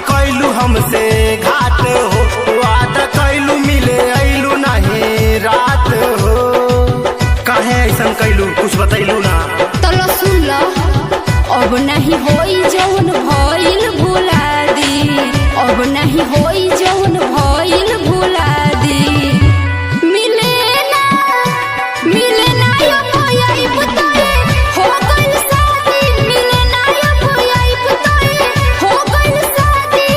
कैलू हमसे घाट हो, वादा कैलू मिले ऐलू नहीं रात हो। काहे ऐसा कैलू कुछ बतैलू ना। तलो सुन लो, अब नहीं होई जौन भइल भुला दी, अब नहीं होई जौन भइल भुला दी। मिले ना यो भइल पुतोए हो गइल शादी, मिले ना यो भइल पुतोए हो गइल शादी।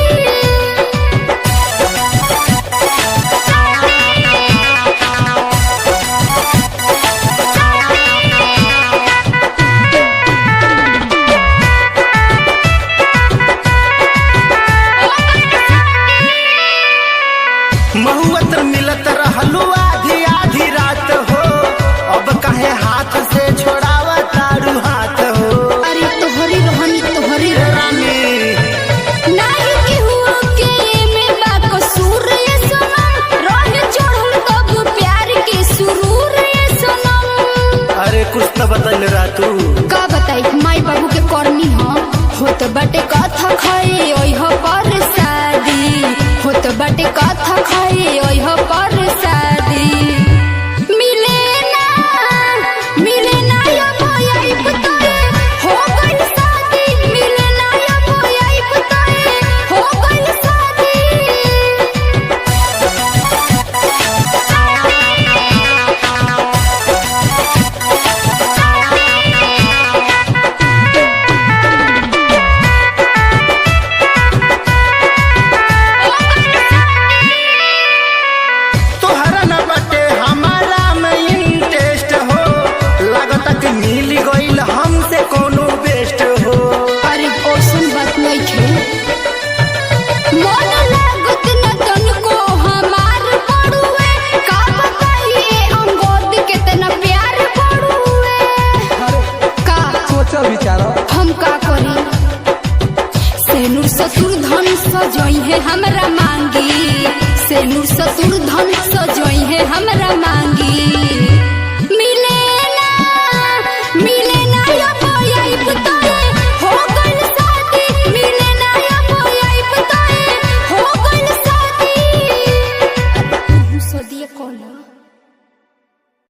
महुअत मिलत रहलू आधी आधी रात हो, अब काहे हाथ से छोड़ावा तारू हाथ हो। अरे तोहरी रहनी तोहरी रानी नाही केहू के में बा कसूर ये सनम, रहे चढ़ल कब प्यार के सुरूर ये सनम। अरे कुछ तो बतल रहा तू। का बताई माई बाबू के करनी हो, होत बाटे कथा खाए ओइह पर शादी, होत बाटे कथा खाए ओइह पर शादी। मिले ना यो भइल पुतोए हो गइल शादी, मिले ना यो भइल पुतोए हो गइल शादी। तोहरा न बटे हमारा में इंटरेस्ट हो, लागत कि मिल गइल हमसे कोनो बेस्ट हो। अरे ओसन बात नहीं थे, मन लागत न तनको हमार पड़ुए, का बताइए अंगोद कितना प्यार पड़ुए। का सोचा विचारो हम का करी, सेनुर ससुर धन सजोई है हमरा मांगी, सेनुर ससुर धन सजोई है हमरा मांगी।